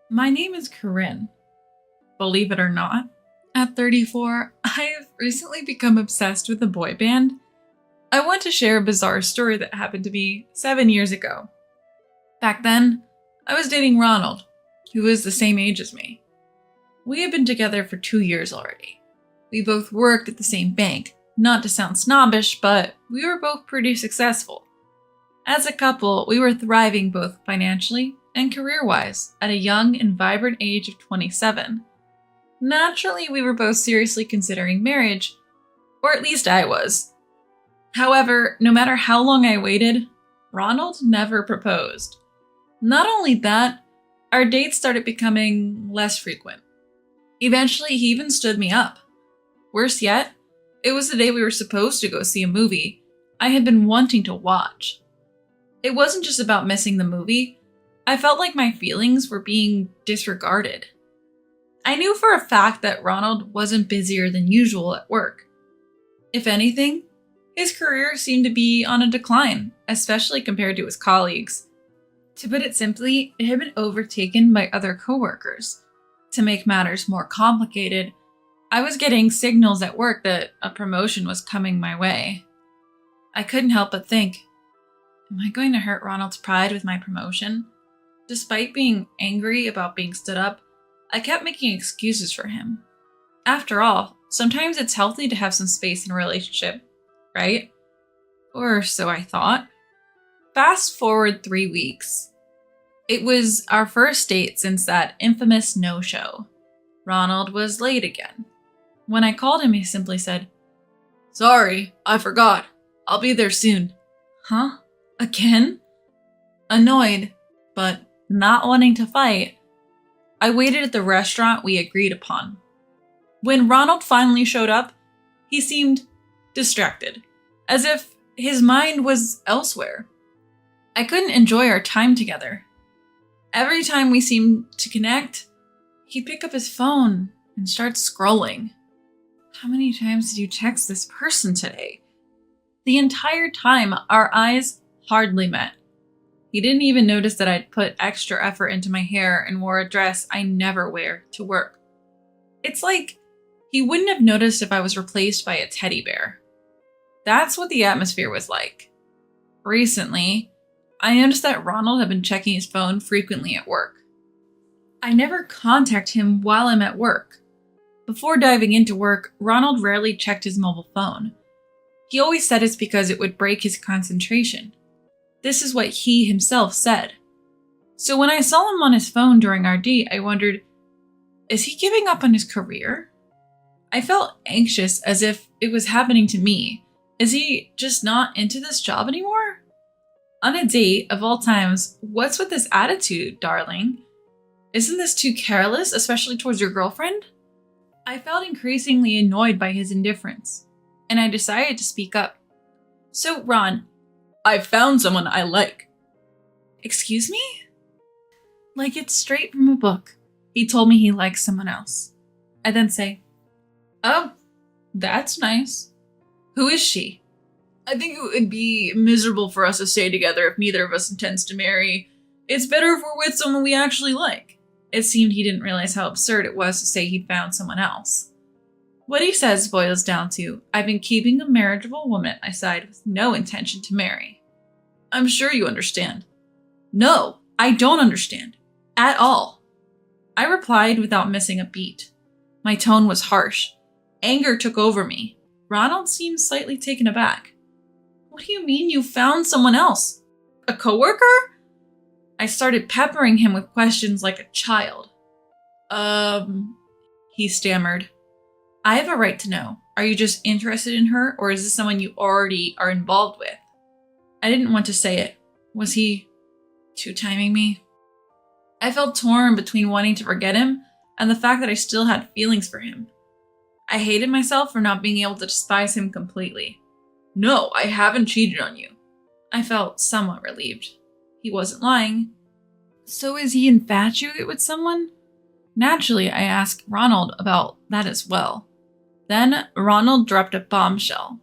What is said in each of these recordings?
My name is Corinne. Believe it or not, at 34, I've recently become obsessed with a boy band. I want to share a bizarre story that happened to me 7 years ago. Back then, I was dating Ronald, who was the same age as me. We had been together for 2 years already. We both worked at the same bank, not to sound snobbish, but we were both pretty successful. As a couple, we were thriving both financially and career-wise at a young and vibrant age of 27. Naturally, we were both seriously considering marriage, or at least I was. However, no matter how long I waited, Ronald never proposed. Not only that, our dates started becoming less frequent. Eventually, he even stood me up. Worse yet, it was the day we were supposed to go see a movie I had been wanting to watch. It wasn't just about missing the movie. I felt like my feelings were being disregarded. I knew for a fact that Ronald wasn't busier than usual at work. If anything, his career seemed to be on a decline, especially compared to his colleagues. To put it simply, it had been overtaken by other coworkers. To make matters more complicated, I was getting signals at work that a promotion was coming my way. I couldn't help but think, am I going to hurt Ronald's pride with my promotion? Despite being angry about being stood up, I kept making excuses for him. After all, sometimes it's healthy to have some space in a relationship, right? Or so I thought. Fast forward 3 weeks. It was our first date since that infamous no-show. Ronald was late again. When I called him, he simply said, "Sorry, I forgot. I'll be there soon." Huh? Again? Annoyed, but not wanting to fight, I waited at the restaurant we agreed upon. When Ronald finally showed up, he seemed distracted, as if his mind was elsewhere. I couldn't enjoy our time together. Every time we seemed to connect, he'd pick up his phone and start scrolling. How many times did you text this person today? The entire time, our eyes hardly met. He didn't even notice that I'd put extra effort into my hair and wore a dress I never wear to work. It's like he wouldn't have noticed if I was replaced by a teddy bear. That's what the atmosphere was like. Recently, I noticed that Ronald had been checking his phone frequently at work. I never contact him while I'm at work. Before diving into work, Ronald rarely checked his mobile phone. He always said it's because it would break his concentration. This is what he himself said. So when I saw him on his phone during our date, I wondered, is he giving up on his career? I felt anxious as if it was happening to me. Is he just not into this job anymore? On a date, of all times, what's with this attitude, darling? Isn't this too careless, especially towards your girlfriend? I felt increasingly annoyed by his indifference, and I decided to speak up. So, Ron, I've found someone I like. Excuse me? Like it's straight from a book. He told me he likes someone else. I then say, "Oh, that's nice. Who is she?" "I think it would be miserable for us to stay together if neither of us intends to marry. It's better if we're with someone we actually like." It seemed he didn't realize how absurd it was to say he'd found someone else. What he says boils down to, I've been keeping a marriageable woman at my side with no intention to marry. I'm sure you understand. No, I don't understand. At all. I replied without missing a beat. My tone was harsh. Anger took over me. Ronald seemed slightly taken aback. What do you mean you found someone else? A coworker? I started peppering him with questions like a child. He stammered. I have a right to know. Are you just interested in her, or is this someone you already are involved with? I didn't want to say it. Was he two-timing me? I felt torn between wanting to forget him and the fact that I still had feelings for him. I hated myself for not being able to despise him completely. No, I haven't cheated on you. I felt somewhat relieved. He wasn't lying. So is he infatuated with someone? Naturally, I asked Ronald about that as well. Then Ronald dropped a bombshell.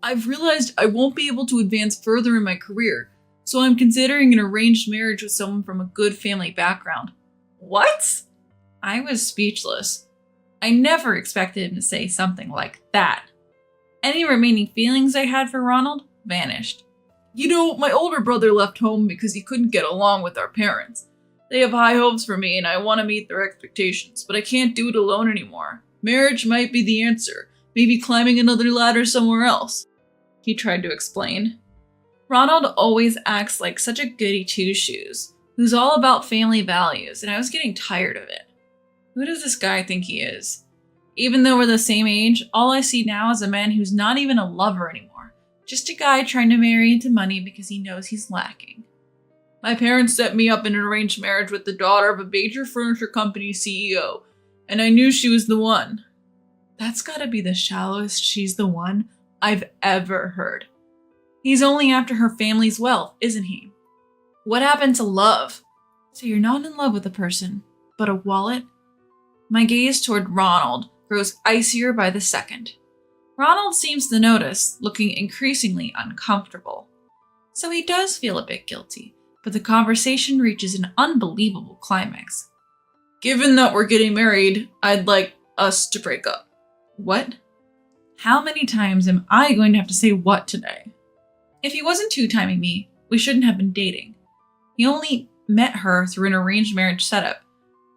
I've realized I won't be able to advance further in my career, so I'm considering an arranged marriage with someone from a good family background. What? I was speechless. I never expected him to say something like that. Any remaining feelings I had for Ronald vanished. You know, my older brother left home because he couldn't get along with our parents. They have high hopes for me and I want to meet their expectations, but I can't do it alone anymore. Marriage might be the answer. Maybe climbing another ladder somewhere else, he tried to explain. Ronald always acts like such a goody two-shoes, who's all about family values, and I was getting tired of it. Who does this guy think he is? Even though we're the same age, all I see now is a man who's not even a lover anymore. Just a guy trying to marry into money because he knows he's lacking. My parents set me up in an arranged marriage with the daughter of a major furniture company CEO, and I knew she was the one. That's gotta be the shallowest "she's the one" I've ever heard. He's only after her family's wealth, isn't he? What happened to love? So you're not in love with a person, but a wallet? My gaze toward Ronald grows icier by the second. Ronald seems to notice, looking increasingly uncomfortable. So he does feel a bit guilty, but the conversation reaches an unbelievable climax. Given that we're getting married, I'd like us to break up. What? How many times am I going to have to say what today? If he wasn't two-timing me, we shouldn't have been dating. He only met her through an arranged marriage setup.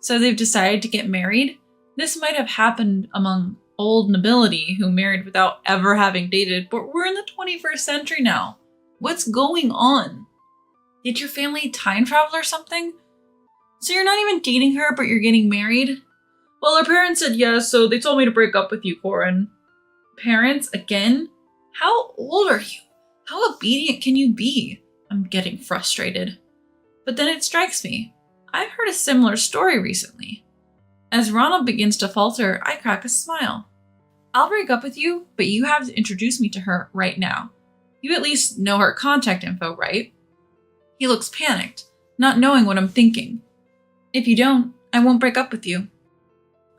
So they've decided to get married? This might have happened among old nobility who married without ever having dated, but we're in the 21st century now. What's going on? Did your family time travel or something? So you're not even dating her, but you're getting married? Well, her parents said yes, so they told me to break up with you, Corin. Parents? Again? How old are you? How obedient can you be? I'm getting frustrated. But then it strikes me. I've heard a similar story recently. As Ronald begins to falter, I crack a smile. I'll break up with you, but you have to introduce me to her right now. You at least know her contact info, right? He looks panicked, not knowing what I'm thinking. If you don't, I won't break up with you.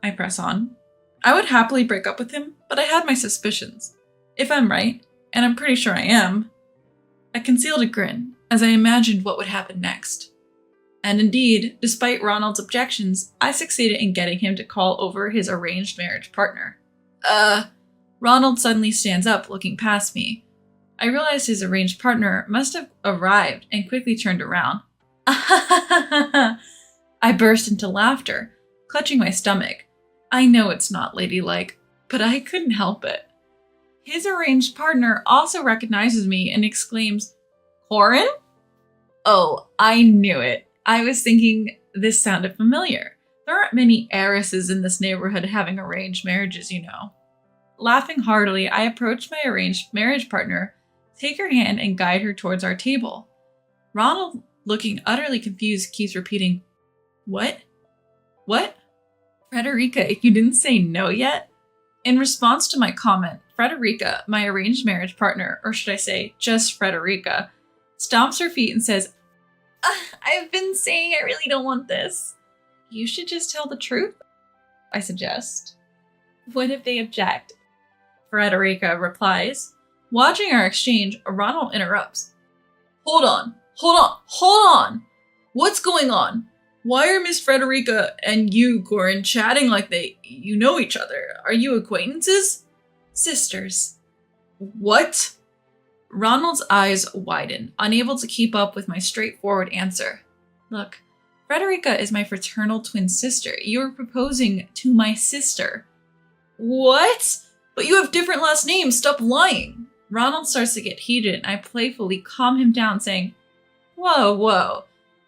I press on. I would happily break up with him, but I had my suspicions. If I'm right, and I'm pretty sure I am, I concealed a grin as I imagined what would happen next. And indeed, despite Ronald's objections, I succeeded in getting him to call over his arranged marriage partner. Ronald suddenly stands up, looking past me. I realize his arranged partner must have arrived and quickly turned around. I burst into laughter, clutching my stomach. I know it's not ladylike, but I couldn't help it. His arranged partner also recognizes me and exclaims, Corin? Oh, I knew it. I was thinking this sounded familiar. There aren't many heiresses in this neighborhood having arranged marriages, you know. Laughing heartily, I approach my arranged marriage partner, take her hand, and guide her towards our table. Ronald, looking utterly confused, keeps repeating, What? What? Frederica, if you didn't say no yet? In response to my comment, Frederica, my arranged marriage partner, or should I say, just Frederica, stomps her feet and says, I've been saying I really don't want this. You should just tell the truth, I suggest. What if they object? Frederica replies. Watching our exchange, Ronald interrupts. Hold on. What's going on? Why are Miss Frederica and you, Corin, chatting like you know each other? Are you acquaintances? Sisters. What? Ronald's eyes widen, unable to keep up with my straightforward answer. Look, Frederica is my fraternal twin sister. You are proposing to my sister. What? But you have different last names. Stop lying. Ronald starts to get heated, and I playfully calm him down, saying, Whoa.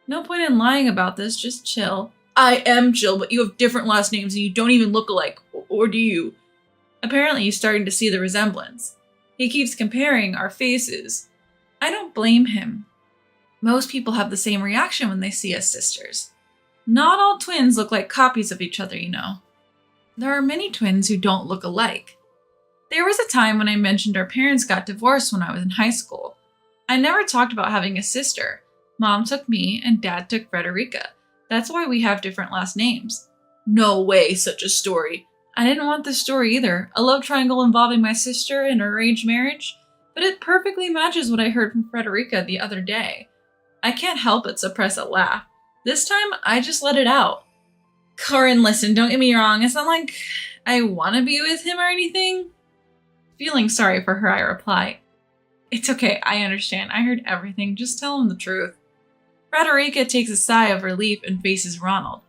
No point in lying about this. Just chill. I am chill, but you have different last names and you don't even look alike. Or do you? Apparently he's starting to see the resemblance. He keeps comparing our faces. I don't blame him. Most people have the same reaction when they see us sisters. Not all twins look like copies of each other, you know. There are many twins who don't look alike. There was a time when I mentioned our parents got divorced when I was in high school. I never talked about having a sister. Mom took me and Dad took Frederica. That's why we have different last names. No way, such a story. I didn't want this story either. A love triangle involving my sister and arranged marriage. But it perfectly matches what I heard from Frederica the other day. I can't help but suppress a laugh. This time, I just let it out. Corinne, listen, don't get me wrong. It's not like I want to be with him or anything. Feeling sorry for her, I reply, it's okay, I understand. I heard everything. Just tell him the truth. Frederica takes a sigh of relief and faces Ronald.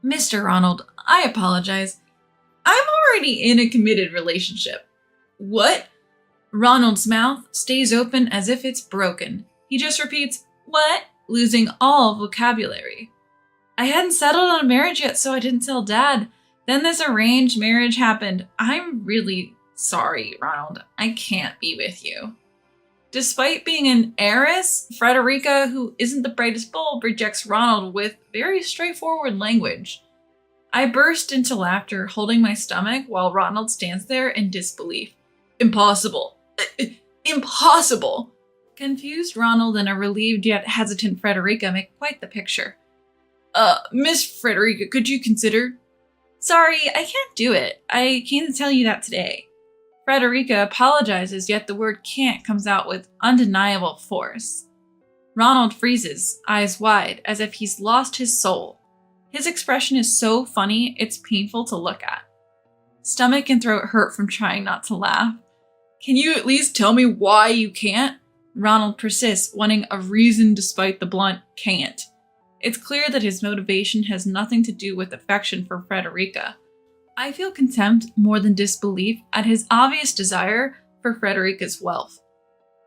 Mr. Ronald, I apologize. I'm already in a committed relationship. What? Ronald's mouth stays open as if it's broken. He just repeats, what? Losing all vocabulary. I hadn't settled on a marriage yet, so I didn't tell Dad. Then this arranged marriage happened. I'm really sorry, Ronald. I can't be with you. Despite being an heiress, Frederica, who isn't the brightest bulb, rejects Ronald with very straightforward language. I burst into laughter, holding my stomach while Ronald stands there in disbelief. Impossible. Impossible. Confused Ronald and a relieved yet hesitant Frederica make quite the picture. Miss Frederica, could you consider? Sorry, I can't do it. I came to tell you that today. Frederica apologizes, yet the word can't comes out with undeniable force. Ronald freezes, eyes wide, as if he's lost his soul. His expression is so funny, it's painful to look at. Stomach and throat hurt from trying not to laugh. Can you at least tell me why you can't? Ronald persists, wanting a reason despite the blunt can't. It's clear that his motivation has nothing to do with affection for Frederica. I feel contempt more than disbelief at his obvious desire for Frederica's wealth.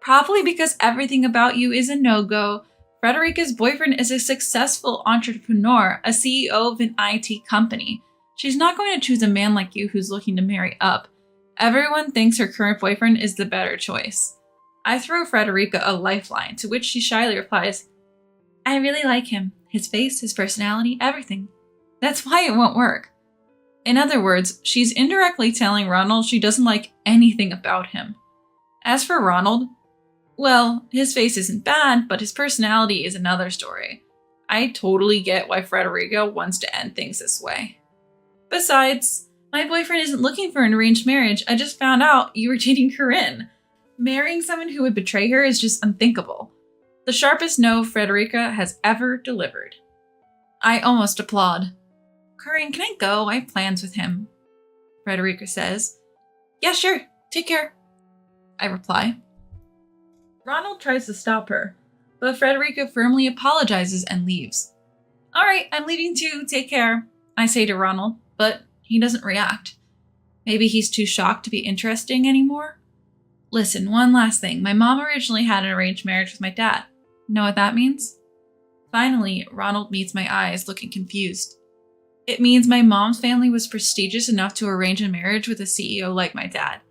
Probably because everything about you is a no-go. Frederica's boyfriend is a successful entrepreneur, a CEO of an IT company. She's not going to choose a man like you who's looking to marry up. Everyone thinks her current boyfriend is the better choice. I throw Frederica a lifeline, to which she shyly replies, I really like him. His face, his personality, everything. That's why it won't work. In other words, she's indirectly telling Ronald she doesn't like anything about him. As for Ronald, well, his face isn't bad, but his personality is another story. I totally get why Frederica wants to end things this way. Besides, my boyfriend isn't looking for an arranged marriage. I just found out you were dating Corinne. Marrying someone who would betray her is just unthinkable. The sharpest no Frederica has ever delivered. I almost applaud. Corinne, can I go? I have plans with him. Frederica says. Yeah, sure. Take care. I reply. Ronald tries to stop her, but Frederica firmly apologizes and leaves. All right, I'm leaving too. Take care, I say to Ronald, but he doesn't react. Maybe he's too shocked to be interesting anymore? Listen, one last thing. My mom originally had an arranged marriage with my dad. Know what that means? Finally, Ronald meets my eyes, looking confused. It means my mom's family was prestigious enough to arrange a marriage with a CEO like my dad.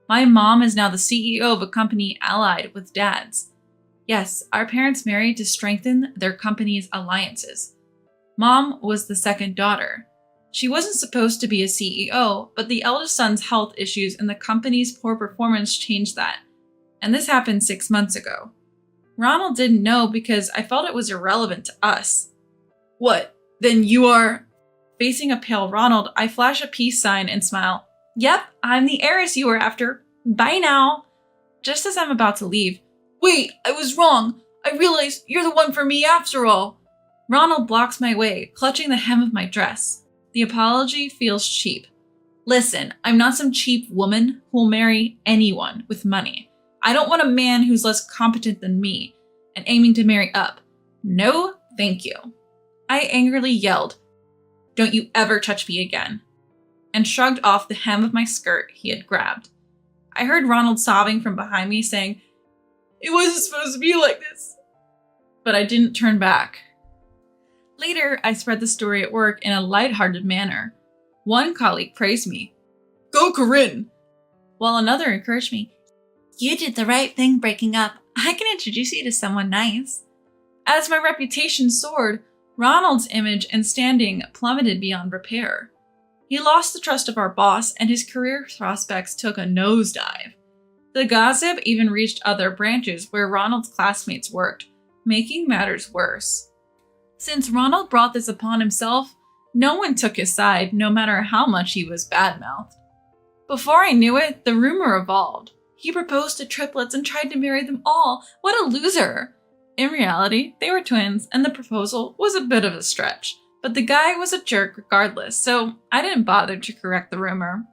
My mom is now the CEO of a company allied with Dad's. Yes, our parents married to strengthen their company's alliances. Mom was the second daughter. She wasn't supposed to be a CEO, but the eldest son's health issues and the company's poor performance changed that. And this happened 6 months ago. Ronald didn't know because I felt it was irrelevant to us. What? Then you are... Facing a pale Ronald, I flash a peace sign and smile. Yep, I'm the heiress you were after. Bye now. Just as I'm about to leave. Wait, I was wrong. I realized you're the one for me after all. Ronald blocks my way, clutching the hem of my dress. The apology feels cheap. Listen, I'm not some cheap woman who'll marry anyone with money. I don't want a man who's less competent than me and aiming to marry up. No, thank you. I angrily yelled, Don't you ever touch me again, and shrugged off the hem of my skirt he had grabbed. I heard Ronald sobbing from behind me saying, It wasn't supposed to be like this. But I didn't turn back. Later, I spread the story at work in a lighthearted manner. One colleague praised me. Go Corinne! While another encouraged me. You did the right thing breaking up. I can introduce you to someone nice. As my reputation soared, Ronald's image and standing plummeted beyond repair. He lost the trust of our boss and his career prospects took a nosedive. The gossip even reached other branches where Ronald's classmates worked, making matters worse. Since Ronald brought this upon himself, no one took his side, no matter how much he was badmouthed. Before I knew it, the rumor evolved. He proposed to triplets and tried to marry them all. What a loser! In reality, they were twins, and the proposal was a bit of a stretch. but the guy was a jerk regardless, so I didn't bother to correct the rumor.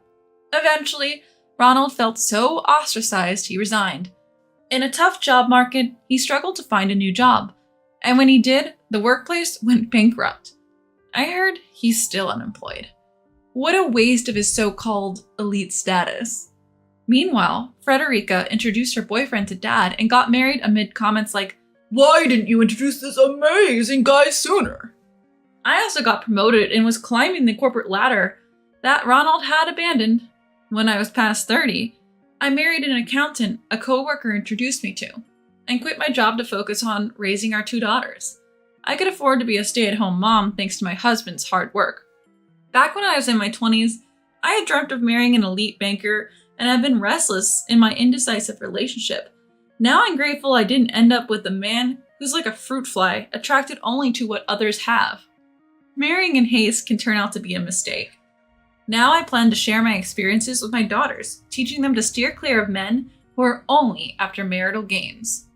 Eventually, Ronald felt so ostracized he resigned. In a tough job market, he struggled to find a new job, and when he did, the workplace went bankrupt. I heard he's still unemployed. What a waste of his so-called elite status. Meanwhile, Frederica introduced her boyfriend to Dad and got married amid comments like, "Why didn't you introduce this amazing guy sooner?" I also got promoted and was climbing the corporate ladder that Ronald had abandoned. When I was past 30, I married an accountant a coworker introduced me to, and quit my job to focus on raising our 2 daughters. I could afford to be a stay-at-home mom thanks to my husband's hard work. Back when I was in my 20s, I had dreamt of marrying an elite banker, and I've been restless in my indecisive relationship. Now I'm grateful I didn't end up with a man who's like a fruit fly, attracted only to what others have. Marrying in haste can turn out to be a mistake. Now I plan to share my experiences with my daughters, teaching them to steer clear of men who are only after marital gains.